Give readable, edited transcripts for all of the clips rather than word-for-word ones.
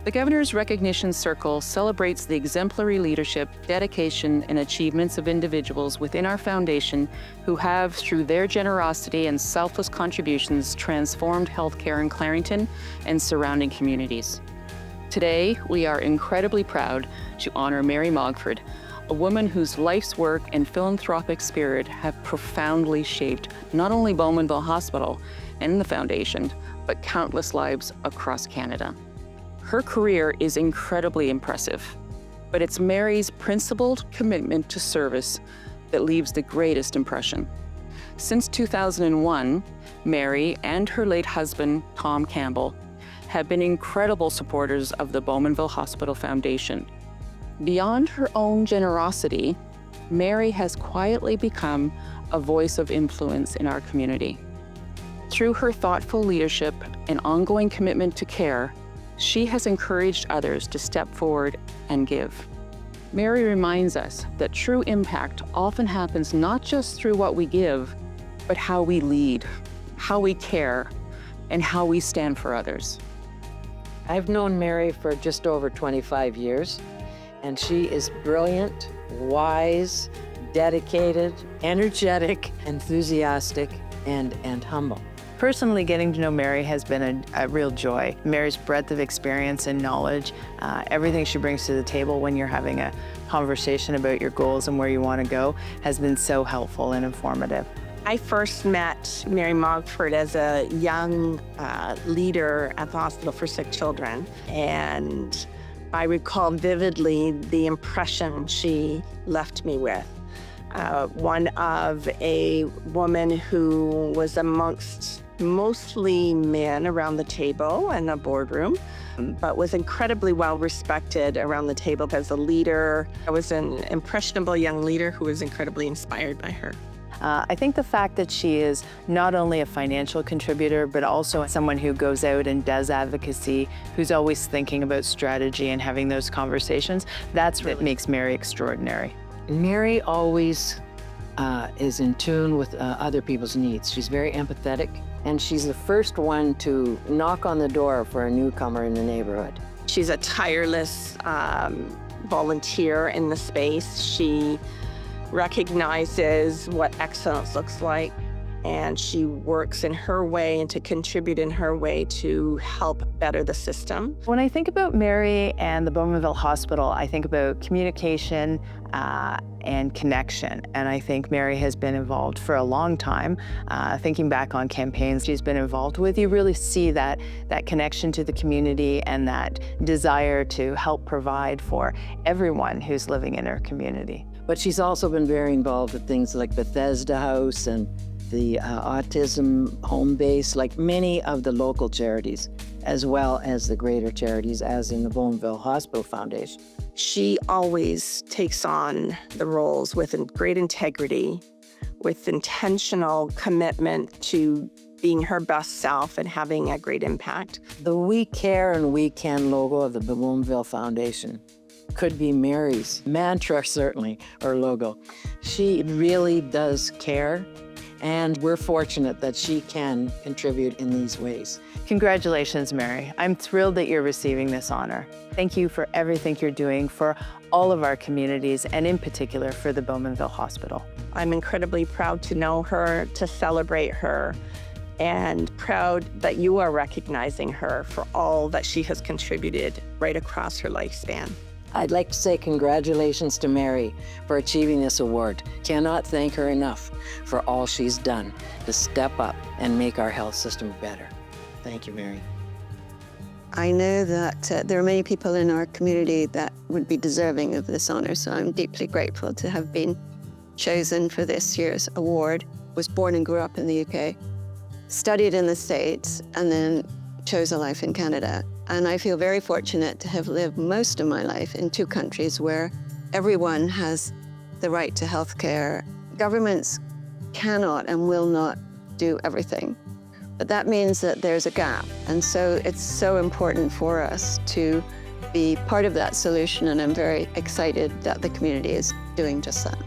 The Governor's Recognition Circle celebrates the exemplary leadership, dedication, and achievements of individuals within our foundation who have, through their generosity and selfless contributions, transformed healthcare in Clarington and surrounding communities. Today, we are incredibly proud to honor Mary Mogford, a woman whose life's work and philanthropic spirit have profoundly shaped not only Bowmanville Hospital and the foundation, but countless lives across Canada. Her career is incredibly impressive, but it's Mary's principled commitment to service that leaves the greatest impression. Since 2001, Mary and her late husband, Tom Campbell, have been incredible supporters of the Bowmanville Hospital Foundation. Beyond her own generosity, Mary has quietly become a voice of influence in our community. Through her thoughtful leadership and ongoing commitment to care, she has encouraged others to step forward and give. Mary reminds us that true impact often happens not just through what we give, but how we lead, how we care, and how we stand for others. I've known Mary for just over 25 years, and she is brilliant, wise, dedicated, energetic, enthusiastic, and humble. Personally, getting to know Mary has been a real joy. Mary's breadth of experience and knowledge, everything she brings to the table when you're having a conversation about your goals and where you want to go has been so helpful and informative. I first met Mary Mogford as a young leader at the Hospital for Sick Children, and I recall vividly the impression she left me with. One of a woman who was amongst mostly men around the table in the boardroom, but was incredibly well respected around the table as a leader. I was an impressionable young leader who was incredibly inspired by her. I think the fact that she is not only a financial contributor, but also someone who goes out and does advocacy, who's always thinking about strategy and having those conversations, that's what makes Mary extraordinary. Mary always is in tune with other people's needs. She's very empathetic, and she's the first one to knock on the door for a newcomer in the neighborhood. She's a tireless volunteer in the space. She recognizes what excellence looks like, and she works in her way and to contribute in her way to help better the system. When I think about Mary and the Bowmanville Hospital, I think about communication and connection. And I think Mary has been involved for a long time. Thinking back on campaigns she's been involved with, you really see that connection to the community and that desire to help provide for everyone who's living in her community. But she's also been very involved with things like Bethesda House and the autism home base, like many of the local charities, as well as the greater charities, as in the Bowmanville Hospital Foundation. She always takes on the roles with great integrity, with intentional commitment to being her best self and having a great impact. The We Care and We Can logo of the Bowmanville Foundation could be Mary's mantra, certainly, or logo. She really does care, and we're fortunate that she can contribute in these ways. Congratulations, Mary. I'm thrilled that you're receiving this honor. Thank you for everything you're doing for all of our communities, and in particular for the Bowmanville Hospital. I'm incredibly proud to know her, to celebrate her, and proud that you are recognizing her for all that she has contributed right across her lifespan. I'd like to say congratulations to Mary for achieving this award. Cannot thank her enough for all she's done to step up and make our health system better. Thank you, Mary. I know that there are many people in our community that would be deserving of this honor, so I'm deeply grateful to have been chosen for this year's award. Was born and grew up in the UK, studied in the States, and then chose a life in Canada. And I feel very fortunate to have lived most of my life in two countries where everyone has the right to health care. Governments cannot and will not do everything, but that means that there's a gap. And so it's so important for us to be part of that solution, and I'm very excited that the community is doing just that.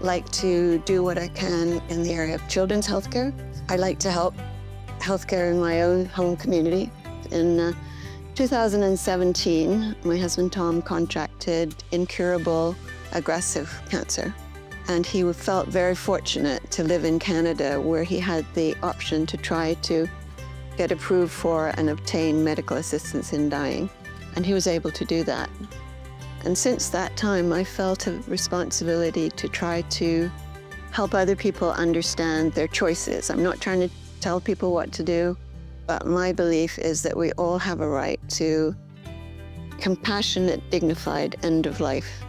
I like to do what I can in the area of children's healthcare. I like to help healthcare in my own home community in 2017, my husband Tom contracted incurable aggressive cancer. And he felt very fortunate to live in Canada, where he had the option to try to get approved for and obtain medical assistance in dying. And he was able to do that. And since that time, I felt a responsibility to try to help other people understand their choices. I'm not trying to tell people what to do, but my belief is that we all have a right to compassionate, dignified end of life.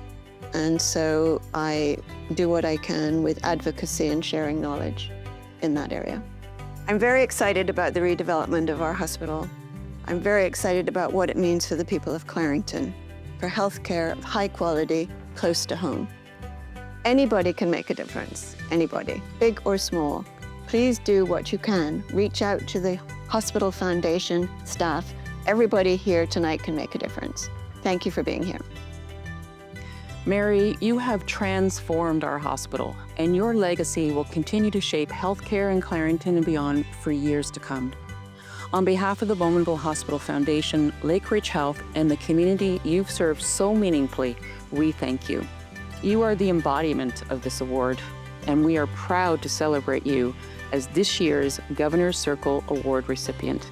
And so I do what I can with advocacy and sharing knowledge in that area. I'm very excited about the redevelopment of our hospital. I'm very excited about what it means for the people of Clarington, for healthcare of high quality, close to home. Anybody can make a difference, anybody, big or small. Please do what you can. Reach out to the Hospital Foundation staff. Everybody here tonight can make a difference. Thank you for being here. Mary, you have transformed our hospital, and your legacy will continue to shape healthcare in Clarington and beyond for years to come. On behalf of the Bowmanville Hospital Foundation, Lake Ridge Health, and the community you've served so meaningfully, we thank you. You are the embodiment of this award, and we are proud to celebrate you as this year's Governor's Circle Award recipient.